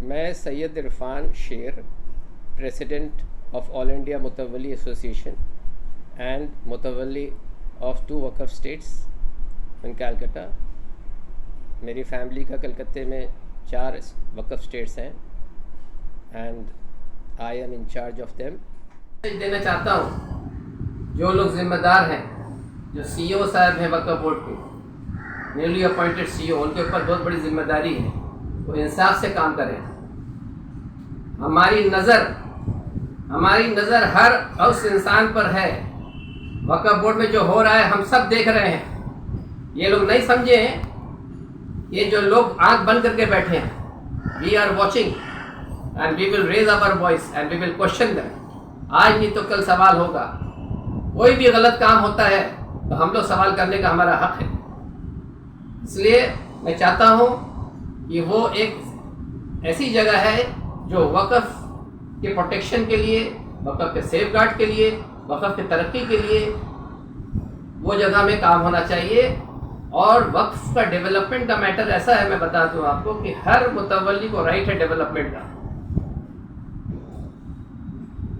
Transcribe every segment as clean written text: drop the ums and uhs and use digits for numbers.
میں Syed Irfan Sher, president of all India Mutawalli association and mutawalli of 2 waqf status ان کلکتہ. میری family کا کلکتے میں 4 وقف اسٹیٹس ہیں and I am in charge of them. دینا چاہتا ہوں جو لوگ ذمہ دار ہیں، جو سی او صاحب ہیں وقف بورڈ کے، نیولی اپوائنٹڈ سی او، ان کے اوپر بہت بڑی ذمہ داری ہے. وہ انصاف سے کام کریں. ہماری نظر ہر اس انسان پر ہے. وقف بورڈ میں جو ہو رہا ہے ہم سب دیکھ رہے ہیں. یہ لوگ نہیں سمجھے ہیں، یہ جو لوگ آنکھ بند کر کے بیٹھے ہیں. We are watching and we will raise our voice and we will question them. آج نہیں تو کل سوال ہوگا. کوئی بھی غلط کام ہوتا ہے تو ہم لوگ سوال کرنے کا ہمارا حق ہے. اس لیے میں چاہتا ہوں کہ وہ ایک ایسی جگہ ہے جو وقف کے پروٹیکشن کے لیے، وقف کے سیف گارڈ کے لیے، وقف کی ترقی کے لیے وہ جگہ میں کام ہونا چاہیے. اور وقف کا ڈیولپمنٹ کا میٹر ایسا ہے، میں بتاتا ہوں آپ کو، کہ ہر متولی کو رائٹ ہے ڈیولپمنٹ کا.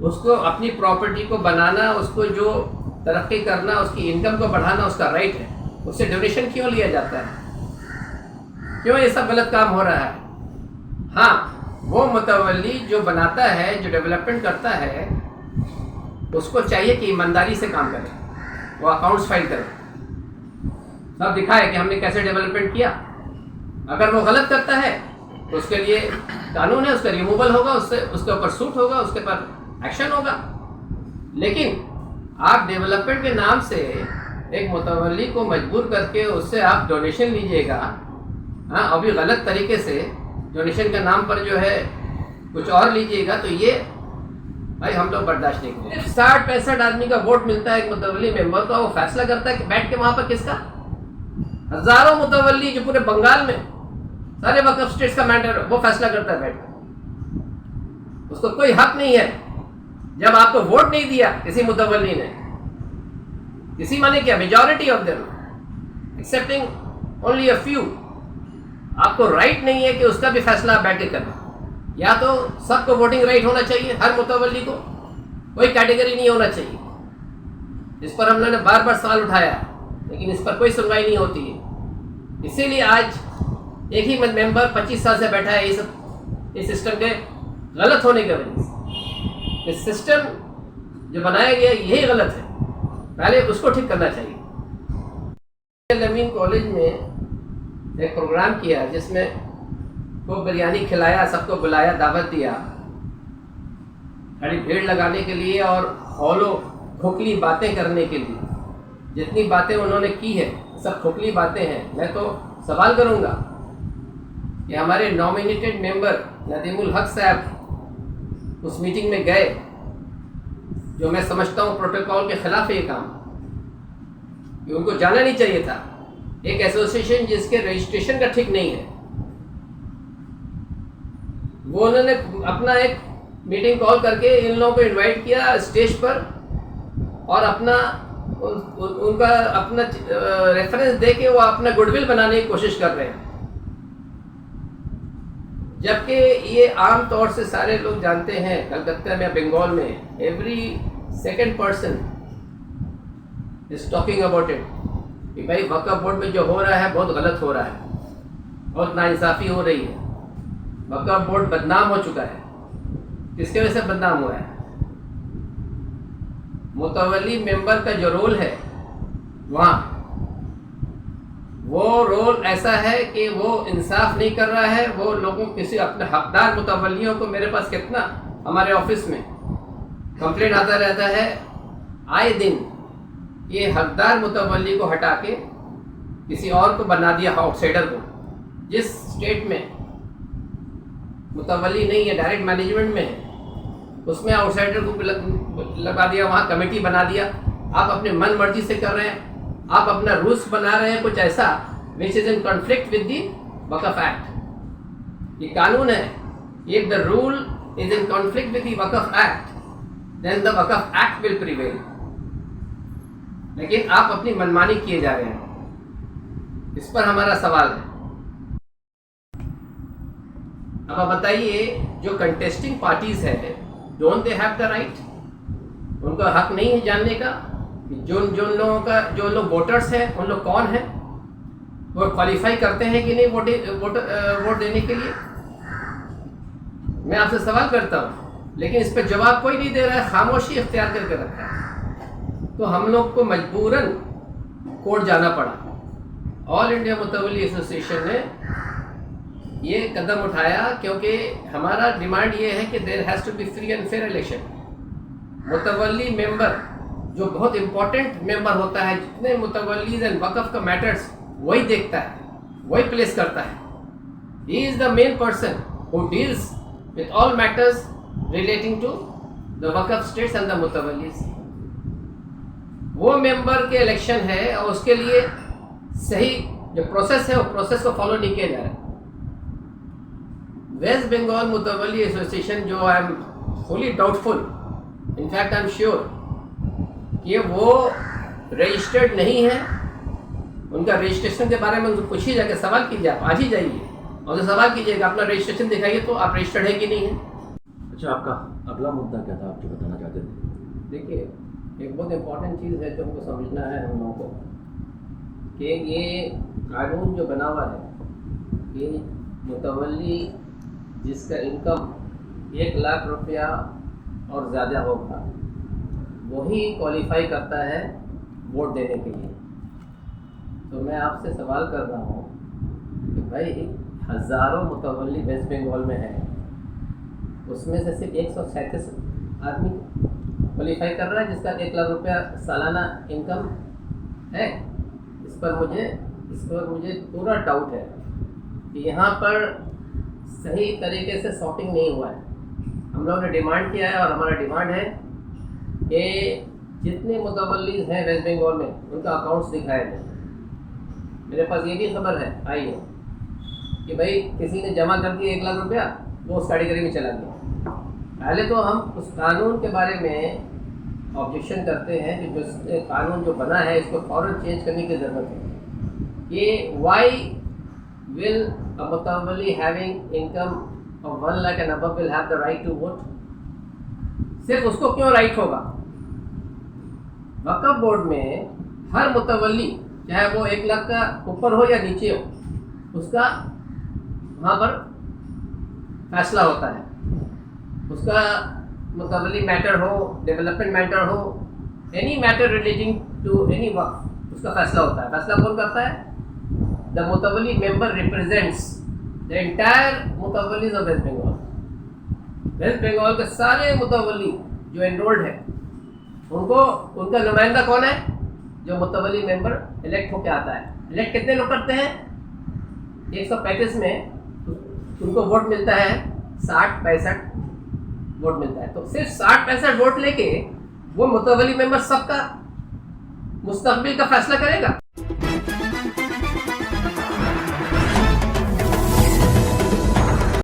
اس کو اپنی پراپرٹی کو بنانا، اس کو جو ترقی کرنا، اس کی انکم کو بڑھانا اس کا رائٹ ہے. اس سے ڈونیشن کیوں لیا جاتا ہے؟ کیوں یہ سب غلط کام ہو رہا ہے؟ ہاں، وہ متولی جو بناتا ہے، جو ڈیولپمنٹ کرتا ہے، اس کو چاہیے کہ ایمانداری سے کام کرے، وہ اکاؤنٹس فائل کرے، سب دکھائے کہ ہم نے کیسے ڈیولپمنٹ کیا. اگر وہ غلط کرتا ہے تو اس کے لیے قانون ہے، اس کا ریموول ہوگا، اس کے اوپر سوٹ ہوگا، اس کے اوپر ایکشن ہوگا. لیکن آپ ڈیولپمنٹ کے نام سے ایک متولی کو مجبور کر کے اس سے آپ ڈونیشن لیجئے گا، ہاں، ابھی غلط طریقے سے ڈونیشن کے نام پر جو ہے کچھ اور لیجئے گا، تو یہ بھائی ہم لوگ برداشت نہیں کریں. 60-65 آدمی کا ووٹ ملتا ہے ایک متولی ممبر کا. وہ فیصلہ کرتا ہے کہ بیٹھ کے وہاں پر کس کا؟ ہزاروں متولی جو پورے بنگال میں سارے وقف اسٹیٹس کا میٹر، وہ فیصلہ کرتا ہے بیٹھ کے. اس کو کوئی حق نہیں ہے. جب آپ کو ووٹ نہیں دیا کسی متولی نے، کسی مانے کیا majority of them accepting only a few, آپ کو رائٹ نہیں ہے کہ اس کا بھی فیصلہ آپ بیٹھ کے کرنا. یا تو سب کو ووٹنگ رائٹ ہونا چاہیے، ہر متولی کو، کوئی کیٹیگری نہیں ہونا چاہیے. اس پر ہم نے بار بار سوال اٹھایا لیکن اس پر کوئی سنوائی نہیں ہوتی ہے. اسی لیے آج ایک ہی ممبر 25 سال سے بیٹھا ہے اس سسٹم کے غلط ہونے کی وجہ سے. اس سسٹم جو بنایا گیا یہی غلط ہے، پہلے اس کو ٹھیک کرنا چاہیے. امین کالج میں ایک پروگرام کیا جس میں خوب بریانی کھلایا، سب کو بلایا، دعوت دیا، بڑی بھیڑ لگانے کے لیے اور ہولو کھوکھلی باتیں کرنے کے لیے. جتنی باتیں انہوں نے کی ہے سب کھوکھلی باتیں ہیں. میں تو سوال کروں گا کہ ہمارے نامینیٹڈ ممبر ندیم الحق صاحب اس میٹنگ میں گئے، جو میں سمجھتا ہوں پروٹوکول کے خلاف ہے یہ کام، کہ ان کو جانا نہیں چاہیے تھا. ایک ایسوسیشن جس کے رجسٹریشن کا ٹھیک نہیں ہے، وہ انہوں نے اپنا ایک میٹنگ کال کر کے ان لوگوں کو انوائٹ کیا اسٹیج پر، اور ان کا اپنا ریفرنس دے کے وہ اپنا گڈ ول بنانے کی کوشش کر رہے ہیں. جبکہ یہ عام طور سے سارے لوگ جانتے ہیں کلکتہ میں، بنگال میں، every second person is talking about it, کہ بھائی وقف بورڈ میں جو ہو رہا ہے بہت غلط ہو رہا ہے، بہت ناانصافی ہو رہی ہے. وقف بورڈ بدنام ہو چکا ہے. کس کی وجہ سے بدنام ہوا ہے؟ متولی ممبر کا جو رول ہے وہاں، وہ رول ایسا ہے کہ وہ انصاف نہیں کر رہا ہے. وہ لوگوں کسی اپنے حقدار متولیوں کو، میرے پاس کتنا ہمارے آفس میں کمپلین آتا رہتا ہے آئے دن، یہ حقدار متولی کو ہٹا کے کسی اور کو بنا دیا، آؤٹ سائڈر کو. جس اسٹیٹ میں متولی نہیں ہے، ڈائریکٹ مینجمنٹ میں ہے، اس میں آؤٹ سائڈر کو لگا دیا، وہاں کمیٹی بنا دیا. آپ اپنے من مرضی سے کر رہے ہیں، آپ اپنا رولس بنا رہے ہیں کچھ ایسا which is in conflict with the وقف ایکٹ. یہ قانون ہے. if the rule is in conflict with the وقف ایکٹ then the وقف ایکٹ will prevail. لیکن آپ اپنی منمانی کیے جا رہے ہیں. اس پر ہمارا سوال ہے. اب آپ بتائیے جو کنٹیسٹنگ پارٹیز ہے don't they have the right? ان کا حق نہیں ہے جاننے کا جو لوگ ووٹرس ہیں ان لوگ کون ہیں، وہ کوالیفائی کرتے ہیں کہ نہیں ووٹ دینے کے لیے؟ میں آپ سے سوال کرتا ہوں، لیکن اس پہ جواب کوئی نہیں دے رہا ہے، خاموشی اختیار کر کے رکھا ہے۔ تو ہم لوگ کو مجبوراً کورٹ جانا پڑا۔ آل انڈیا متولی ایسوسیشن نے یہ قدم اٹھایا کیونکہ ہمارا ڈیمانڈ یہ ہے کہ there has to be free and fair election. متولی ممبر جو بہت امپورٹنٹ ممبر ہوتا ہے، جتنے متولیز اینڈ وقف کا میٹرز وہی دیکھتا ہے، وہی پلیس کرتا ہے۔ He is the main person who deals with all matters relating to the waqf states and the mutawallis۔ وہ ممبر کے الیکشن ہے اور اس کے لیے صحیح جو پروسیس ہے وہ پروسیس کو فالو نہیں کیا جا رہا ہے۔ ویسٹ بنگال متولی ایسوسیشن جو I am fully doubtful, in fact I am sure کہ وہ رجسٹرڈ نہیں ہے۔ ان کا رجسٹریشن کے بارے میں ان کو پوچھیے، جا کے سوال کیجیے، آپ آج ہی جائیے اور سوال کیجیے گا اپنا رجسٹریشن دکھائیے تو آپ رجسٹرڈ ہے کہ نہیں ہے۔ اچھا، آپ کا اگلا مدعا کیا تھا، آپ جو بتانا چاہتے تھے؟ دیکھیے ایک بہت امپورٹنٹ چیز ہے جو ہم کو سمجھنا ہے ہم لوگوں کو، کہ یہ قانون جو بنا ہوا ہے کہ متولی جس کا انکم 1,00,000 روپیہ اور زیادہ ہوگا وہی کوالیفائی کرتا ہے ووٹ دینے کے لیے۔ تو میں آپ سے سوال کر رہا ہوں کہ بھائی ہزاروں متولی ویسٹ بنگال میں ہیں، اس میں سے صرف 137 آدمی کوالیفائی کر رہا ہے جس کا 1,00,000 روپیہ سالانہ انکم ہے۔ اس پر مجھے پورا ڈاؤٹ ہے کہ یہاں پر صحیح طریقے سے سارٹنگ نہیں ہوا ہے۔ ہم لوگوں نے ڈیمانڈ کیا ہے اور ہمارا ڈیمانڈ ہے کہ جتنے متولیز ہیں ویسٹ بنگال میں ان کا اکاؤنٹس دکھائے جائیں۔ میرے پاس یہ بھی خبر ہے آئی ہے کہ بھائی کسی نے جمع کر دیا 1,00,000 روپیہ، وہ اس کیٹیگری میں چلا گیا۔ پہلے تو ہم اس قانون کے بارے میں آبجیکشن کرتے ہیں کہ جو قانون جو بنا ہے اس کو فوراً چینج کرنے کی ضرورت ہے۔ کہ وائی ول a متولی having income of 1 lakh and above will have the right to vote؟ صرف اس کو کیوں رائٹ ہوگا؟ وقف بورڈ میں ہر متولی چاہے وہ 1,00,000 کا اوپر ہو یا نیچے ہو، اس کا وہاں پر فیصلہ ہوتا ہے۔ اس کا متولی میٹر ہو، ڈیولپمنٹ میٹر ہو، any matter relating to any waqf, اس کا فیصلہ ہوتا ہے۔ فیصلہ کون کرتا ہے؟ The متولی member represents the entire متولیز of west Bengal. West Bengal کے سارے متولی جو انرولڈ ہیں ان کا نمائندہ کون ہے؟ جو متولی ممبر الیکٹ ہو کے آتا ہے۔ الیکٹ کتنے لوگ کرتے ہیں؟ 135 میں ان کو ووٹ ملتا ہے 60-65 ووٹ ملتا ہے۔ تو صرف 60-65 ووٹ لے کے وہ متولی ممبر سب کا مستقبل کا فیصلہ کرے گا؟